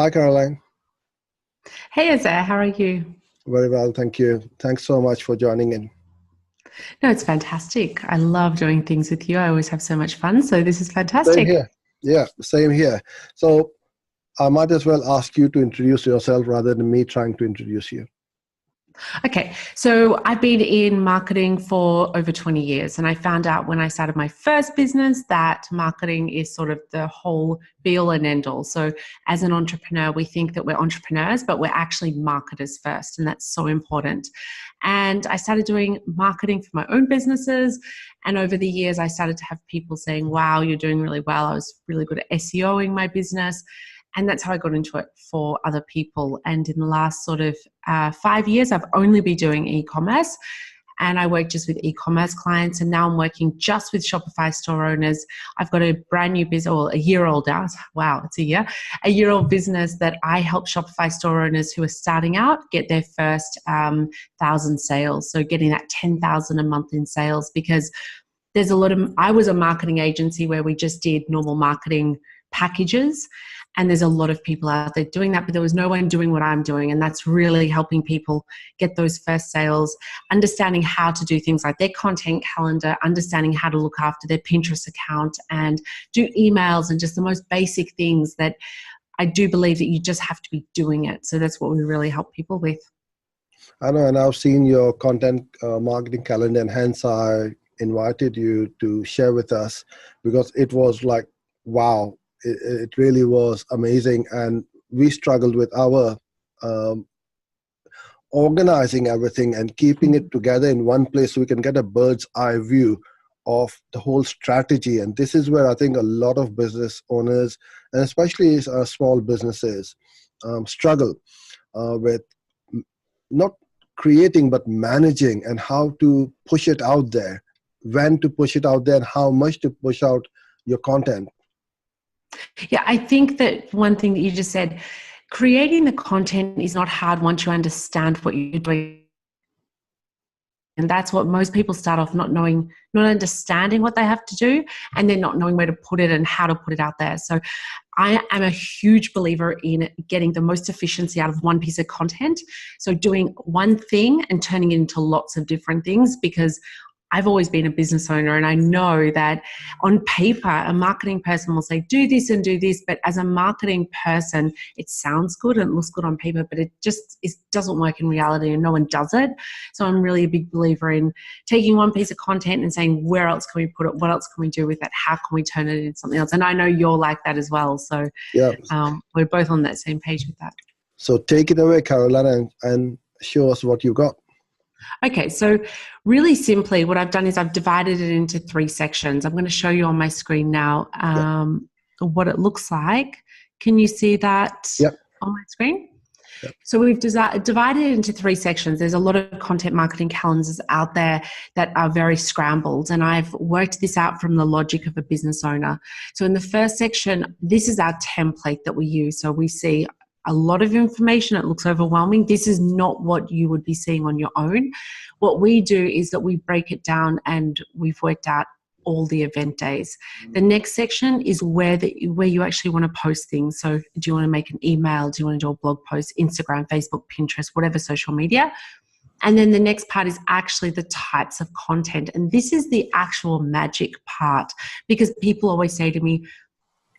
Hi, Caroline. Hey Azar, how are you? Very well, thank you. Thanks so much for joining in. No, it's fantastic. I love doing things with you. I always have so much fun. So this is Same fantastic. here. Yeah, same here. So I might as well ask you to introduce yourself rather than me trying to introduce you. Okay, so I've been in marketing for over 20 years, and I found out when I started my first business that marketing is sort of the whole be all and end all. So as an entrepreneur, we think that we're entrepreneurs, but we're actually marketers first, and that's so important. And I started doing marketing for my own businesses, and over the years, I started to have people saying, wow, you're doing really well. I was really good at SEOing my business. And that's how I got into it for other people. And in the last sort of 5 years, I've only been doing e-commerce. And I work just with e-commerce clients. And now I'm working just with Shopify store owners. I've got a brand new business, or a year old now. Wow, it's a year old business that I help Shopify store owners who are starting out get their first 1,000 sales. So getting that 10,000 a month in sales, because there's I was a marketing agency where we just did normal marketing packages. And there's a lot of people out there doing that, but there was no one doing what I'm doing. And that's really helping people get those first sales, understanding how to do things like their content calendar, understanding how to look after their Pinterest account and do emails and just the most basic things that I do believe that you just have to be doing it. So that's what we really help people with. I know, and I've seen your content marketing calendar, and hence I invited you to share with us because it was like, wow. It really was amazing, and we struggled with our organizing everything and keeping it together in one place so we can get a bird's eye view of the whole strategy. And this is where I think a lot of business owners, and especially small businesses, struggle with not creating but managing, and how to push it out there, when to push it out there, and how much to push out your content. Yeah, I think that one thing that you just said, creating the content is not hard once you understand what you're doing. And that's what most people start off not knowing, not understanding what they have to do, and then not knowing where to put it and how to put it out there. So I am a huge believer in getting the most efficiency out of one piece of content. So doing one thing and turning it into lots of different things, because I've always been a business owner, and I know that on paper, a marketing person will say, do this and do this. But as a marketing person, it sounds good and it looks good on paper, but it doesn't work in reality, and no one does it. So I'm really a big believer in taking one piece of content and saying, where else can we put it? What else can we do with it? How can we turn it into something else? And I know you're like that as well. So yeah, we're both on that same page with that. So take it away, Caroline, and show us what you got. Okay, so really simply what I've done is I've divided it into 3 sections. I'm going to show you on my screen now what it looks like. Can you see that on my screen? Yep. So we've divided it into 3 sections. There's a lot of content marketing calendars out there that are very scrambled, and I've worked this out from the logic of a business owner. So in the first section, this is our template that we use. So we see a lot of information. It looks overwhelming. This is not what you would be seeing on your own. What we do is that we break it down, and we've worked out all the event days. The next section is where you actually want to post things. So do you want to make an email? Do you want to do a blog post, Instagram, Facebook, Pinterest, whatever social media? And then the next part is actually the types of content. And this is the actual magic part, because people always say to me,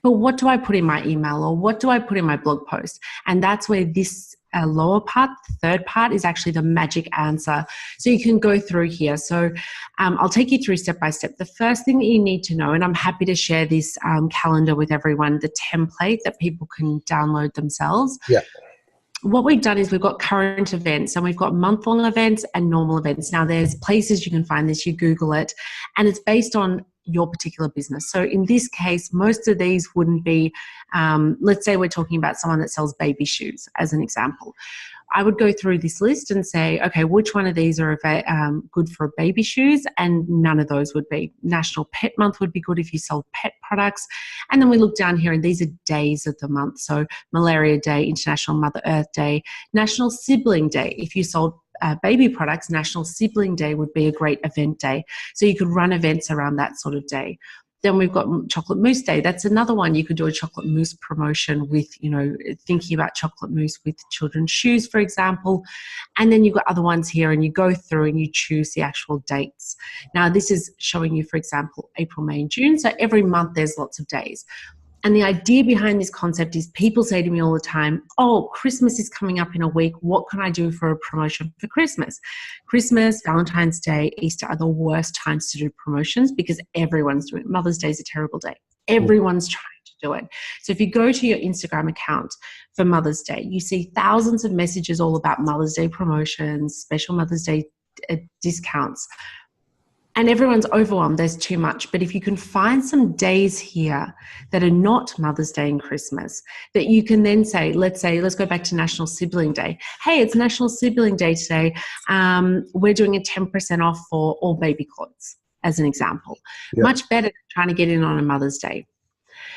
but what do I put in my email, or what do I put in my blog post? And that's where this lower part, the third part, is actually the magic answer. So you can go through here. So I'll take you through step by step. The first thing that you need to know, and I'm happy to share this calendar with everyone, the template that people can download themselves. Yeah. What we've done is we've got current events, and we've got month-long events and normal events. Now, there's places you can find this. You Google it, and it's based on your particular business. So in this case, most of these wouldn't be, let's say we're talking about someone that sells baby shoes as an example. I would go through this list and say, okay, which one of these are good for baby shoes? And none of those would be. National Pet Month would be good if you sold pet products. And then we look down here, and these are days of the month. So Malaria Day, International Mother Earth Day, National Sibling Day. If you sold baby products, National Sibling Day would be a great event day. So you could run events around that sort of day. Then we've got Chocolate Mousse Day. That's another one. You could do a chocolate mousse promotion with, thinking about chocolate mousse with children's shoes, for example. And then you've got other ones here, and you go through and you choose the actual dates. Now, this is showing you, for example, April, May, and June. So every month there's lots of days. And the idea behind this concept is people say to me all the time, oh, Christmas is coming up in a week. What can I do for a promotion for Christmas? Christmas, Valentine's Day, Easter are the worst times to do promotions because everyone's doing it. Mother's Day is a terrible day. Everyone's trying to do it. So if you go to your Instagram account for Mother's Day, you see thousands of messages all about Mother's Day promotions, special Mother's Day discounts. And everyone's overwhelmed. There's too much. But if you can find some days here that are not Mother's Day and Christmas, that you can then say, let's go back to National Sibling Day. Hey, it's National Sibling Day today. We're doing a 10% off for all baby clothes, as an example. Yeah. Much better than trying to get in on a Mother's Day.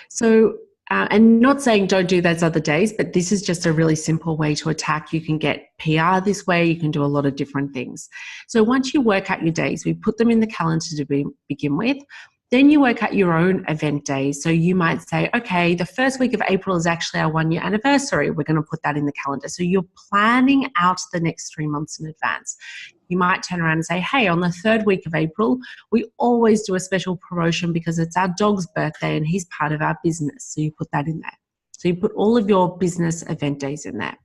So, and not saying don't do those other days, but this is just a really simple way to attack. You can get PR this way. You can do a lot of different things. So once you work out your days, we put them in the calendar to begin with. Then you work out your own event days. So you might say, okay, the first week of April is actually our 1-year anniversary. We're going to put that in the calendar. So you're planning out the next 3 months in advance. You might turn around and say, hey, on the 3rd week of April, we always do a special promotion because it's our dog's birthday and he's part of our business. So you put that in there. So you put all of your business event days in there.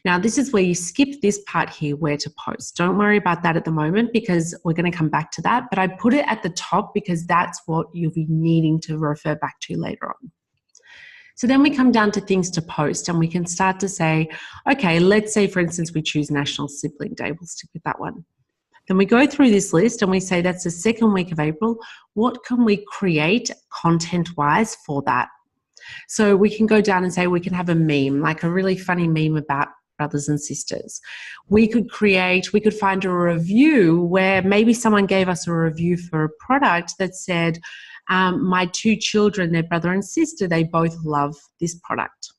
Now, this is where you skip this part here, where to post. Don't worry about that at the moment because we're going to come back to that. But I put it at the top because that's what you'll be needing to refer back to later on. So then we come down to things to post and we can start to say, okay, let's say, for instance, we choose National Sibling Day. We'll stick with that one. Then we go through this list and we say that's the 2nd week of April. What can we create content-wise for that? So we can go down and say we can have a meme, like a really funny meme about brothers and sisters. We could find a review where maybe someone gave us a review for a product that said, my 2 children, their brother and sister, they both love this product,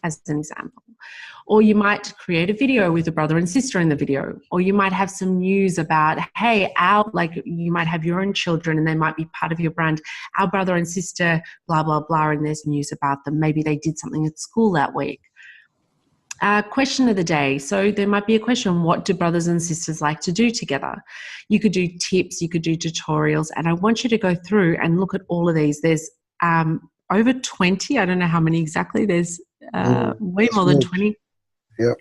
as an example. Or you might create a video with a brother and sister in the video. Or you might have some news about, hey, you might have your own children and they might be part of your brand. Our brother and sister, blah, blah, blah, and there's news about them. Maybe they did something at school that week. Question of the day. So there might be a question, what do brothers and sisters like to do together? You could do tips, you could do tutorials, and I want you to go through and look at all of these. There's over 20, I don't know how many exactly, there's way more than 20. Yep.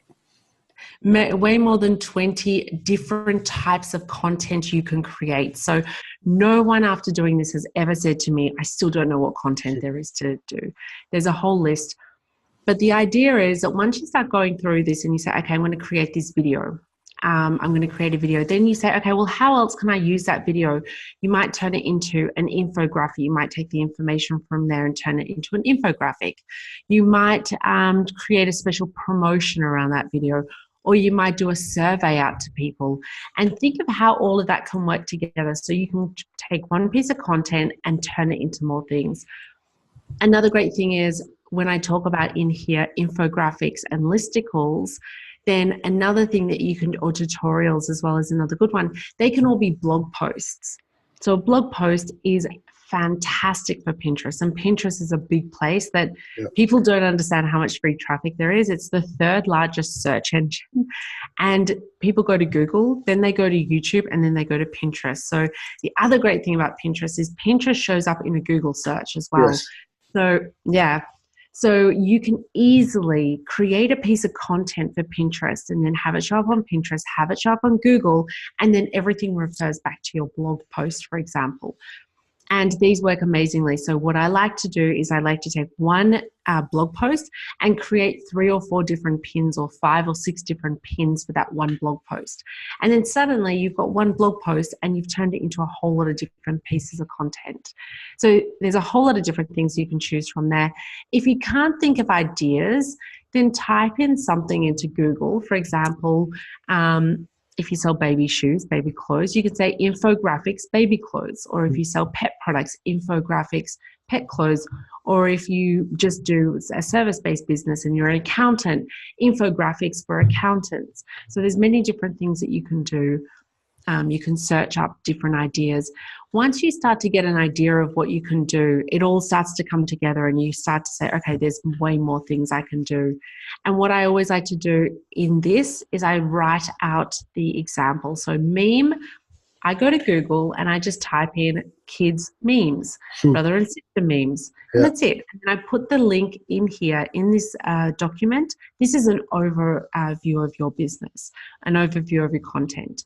Way more than 20 different types of content you can create. So no one after doing this has ever said to me, I still don't know what content there is to do. There's a whole list. But the idea is that once you start going through this and you say, okay, I'm going to create this video. I'm going to create a video. Then you say, okay, well, how else can I use that video? You might turn it into an infographic. You might take the information from there and turn it into an infographic. You might create a special promotion around that video, or you might do a survey out to people and think of how all of that can work together so you can take one piece of content and turn it into more things. Another great thing is when I talk about in here infographics and listicles, then another thing that you can, or tutorials as well as another good one, they can all be blog posts. So a blog post is fantastic for Pinterest, and Pinterest is a big place that people don't understand how much free traffic there is. It's the 3rd largest search engine, and people go to Google, then they go to YouTube, and then they go to Pinterest. So the other great thing about Pinterest is Pinterest shows up in a Google search as well. Yes. So yeah. So you can easily create a piece of content for Pinterest and then have it show up on Pinterest, have it show up on Google, and then everything refers back to your blog post, for example. And these work amazingly. So what I like to do is I like to take one blog post and create 3 or 4 different pins, or 5 or 6 different pins for that one blog post. And then suddenly you've got one blog post and you've turned it into a whole lot of different pieces of content. So there's a whole lot of different things you can choose from there. If you can't think of ideas, then type in something into Google. For example, if you sell baby shoes, baby clothes, you can say infographics, baby clothes. Or if you sell pet products, infographics, pet clothes. Or if you just do a service-based business and you're an accountant, infographics for accountants. So there's many different things that you can do. You can search up different ideas. Once you start to get an idea of what you can do, it all starts to come together and you start to say, okay, there's way more things I can do. And what I always like to do in this is I write out the example. So meme, I go to Google and I just type in kids memes, brother and sister memes, and that's it. And then I put the link in here in this document. This is an overview of your business, an overview of your content.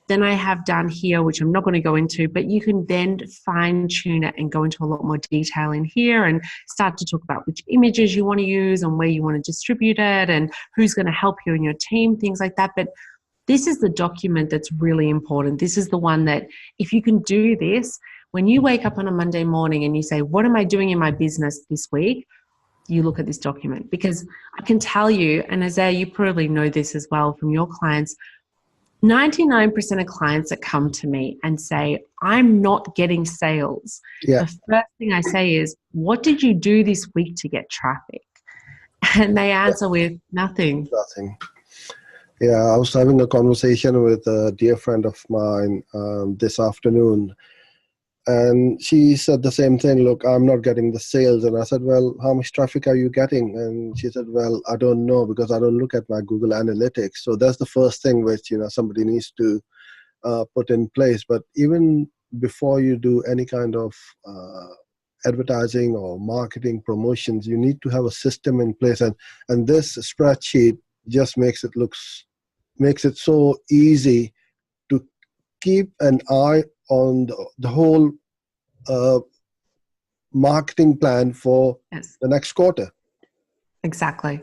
Then I have done here, which I'm not going to go into, but you can then fine tune it and go into a lot more detail in here and start to talk about which images you want to use and where you want to distribute it and who's going to help you in your team, things like that. But this is the document that's really important. This is the one that if you can do this, when you wake up on a Monday morning and you say, what am I doing in my business this week? You look at this document, because I can tell you, and Isaiah, you probably know this as well from your clients, 99% of clients that come to me and say, I'm not getting sales. The first thing I say is, what did you do this week to get traffic? And they answer with nothing. Nothing. Yeah, I was having a conversation with a dear friend of mine this afternoon. And she said the same thing, look, I'm not getting the sales. And I said, well, how much traffic are you getting? And she said, well, I don't know because I don't look at my Google Analytics. So that's the first thing which, somebody needs to put in place. But even before you do any kind of advertising or marketing promotions, you need to have a system in place. And this spreadsheet just makes it so easy to keep an eye on the whole marketing plan for the next quarter. Exactly.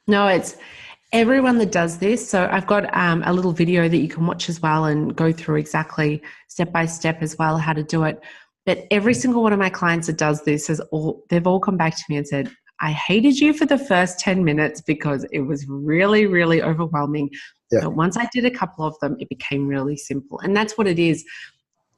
No, it's everyone that does this. So I've got a little video that you can watch as well and go through exactly step by step as well how to do it. But every single one of my clients that does this they've all come back to me and said, I hated you for the first 10 minutes because it was really, really overwhelming. But once I did a couple of them, it became really simple. And that's what it is.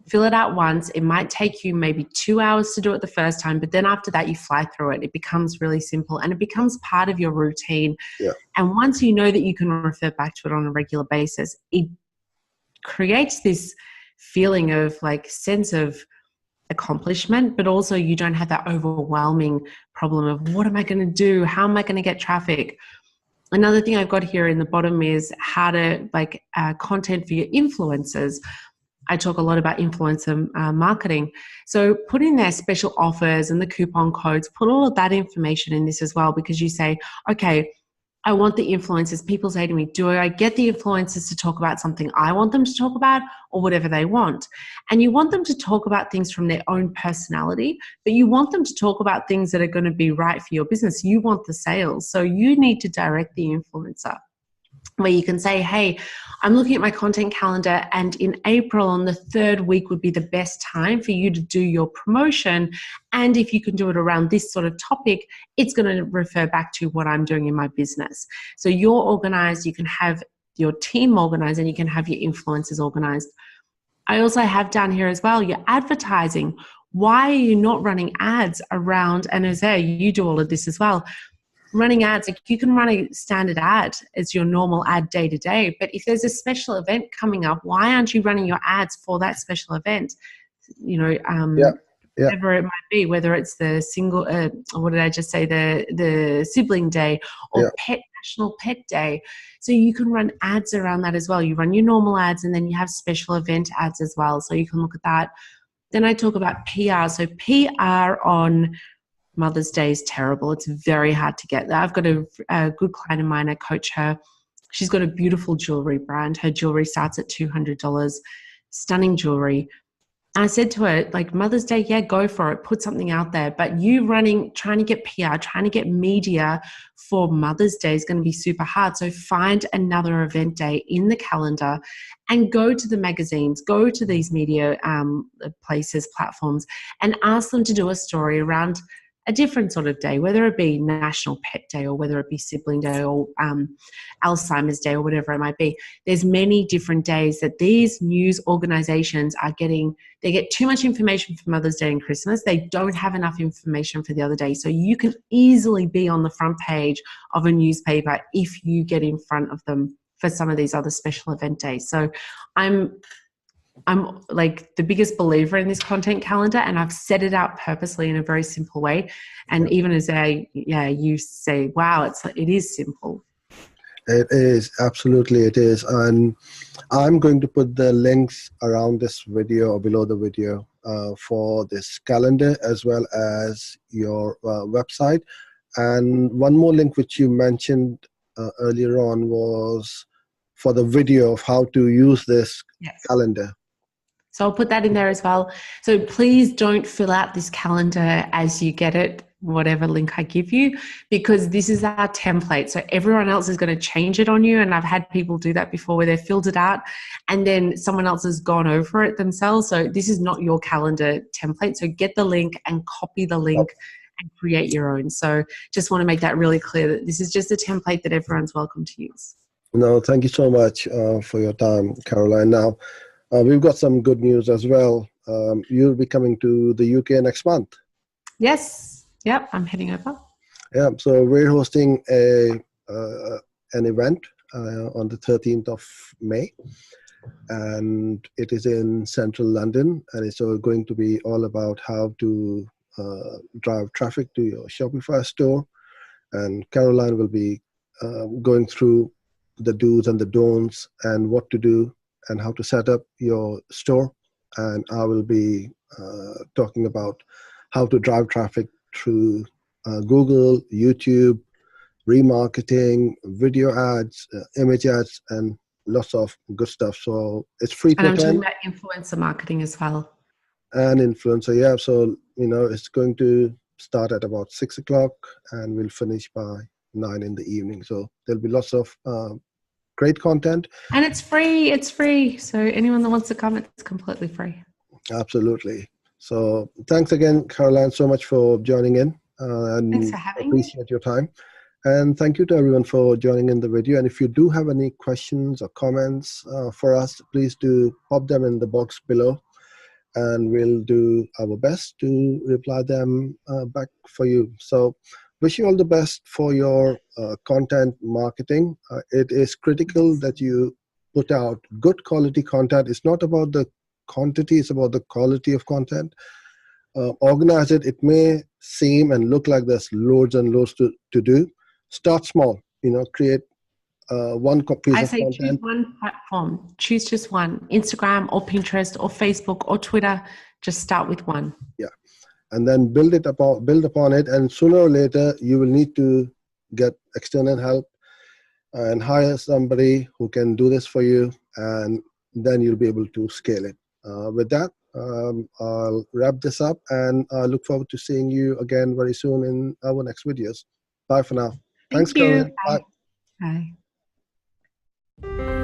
Fill it out once. It might take you maybe 2 hours to do it the first time, but then after that, you fly through it. It becomes really simple and it becomes part of your routine. Yeah. And once you know that you can refer back to it on a regular basis, it creates this feeling of sense of accomplishment, but also you don't have that overwhelming problem of what am I going to do? How am I going to get traffic? Another thing I've got here in the bottom is how to content for your influencers. I talk a lot about influencer marketing. So put in their special offers and the coupon codes, put all of that information in this as well, because you say, okay, I want the influencers. People say to me, do I get the influencers to talk about something I want them to talk about or whatever they want? And you want them to talk about things from their own personality, but you want them to talk about things that are going to be right for your business. You want the sales. So you need to direct the influencer, where you can say, hey, I'm looking at my content calendar and in April on the 3rd week would be the best time for you to do your promotion. And if you can do it around this sort of topic, it's going to refer back to what I'm doing in my business. So you're organized, you can have your team organized, and you can have your influencers organized. I also have down here as well, your advertising. Why are you not running ads around? And Isaiah, you do all of this as well. Running ads, you can run a standard ad as your normal ad day to day, but if there's a special event coming up, why aren't you running your ads for that special event? Whatever it might be, whether it's the single, what did I just say, the sibling day or National Pet Day. So you can run ads around that as well. You run your normal ads and then you have special event ads as well. So you can look at that. Then I talk about PR. So PR on Mother's Day is terrible. It's very hard to get there. I've got a good client of mine. I coach her. She's got a beautiful jewelry brand. Her jewelry starts at $200, stunning jewelry. And I said to her, Mother's Day, yeah, go for it. Put something out there. But you trying to get PR, trying to get media for Mother's Day is going to be super hard. So find another event day in the calendar and go to the magazines, go to these media places, platforms, and ask them to do a story around a different sort of day, whether it be National Pet Day or whether it be Sibling Day or Alzheimer's Day or whatever it might be. There's many different days that these news organizations are getting. They get too much information for Mother's Day and Christmas. They don't have enough information for the other day. So you can easily be on the front page of a newspaper if you get in front of them for some of these other special event days. So I'm I'm like the biggest believer in this content calendar, and I've set it out purposely in a very simple way. And even as you say, wow, it is simple. It is, absolutely it is. And I'm going to put the links around this video or below the video for this calendar, as well as your website. And one more link which you mentioned earlier on was for the video of how to use this calendar. So I'll put that in there as well. So please don't fill out this calendar as you get it, whatever link I give you, because this is our template. So everyone else is going to change it on you. And I've had people do that before where they've filled it out and then someone else has gone over it themselves. So this is not your calendar template. So get the link and copy the link and create your own. So just want to make that really clear that this is just a template that everyone's welcome to use. No, thank you so much for your time, Caroline. Now, we've got some good news as well. You'll be coming to the UK next month. Yes. Yep. I'm heading over. Yeah. So we're hosting an event on the 13th of May. And it is in central London. And it's going to be all about how to drive traffic to your Shopify store. And Caroline will be going through the do's and the don'ts and what to do and how to set up your store. And I will be talking about how to drive traffic through Google, YouTube, remarketing, video ads, image ads, and lots of good stuff. So it's free to attend. And I'm talking about influencer marketing as well. And influencer, yeah. So, it's going to start at about 6 o'clock and we'll finish by 9 in the evening. So there'll be lots of great content. And it's free. It's free. So anyone that wants to come, it's completely free. Absolutely. So thanks again, Caroline, so much for joining in. And thanks for having appreciate your time. And thank you to everyone for joining in the video. And if you do have any questions or comments for us, please do pop them in the box below. And we'll do our best to reply them back for you. So wish you all the best for your content marketing. It is critical that you put out good quality content. It's not about the quantity, it's about the quality of content. Organize it. It may seem and look like there's loads and loads to do. Start small, create one piece I of say content. choose one platform. Choose just one. Instagram or Pinterest or Facebook or Twitter. Just start with one. Yeah. And then build upon it. And sooner or later, you will need to get external help and hire somebody who can do this for you. And then you'll be able to scale it. With that, I'll wrap this up and I look forward to seeing you again very soon in our next videos. Bye for now. Thanks, Thank you. Caroline. Bye. Bye.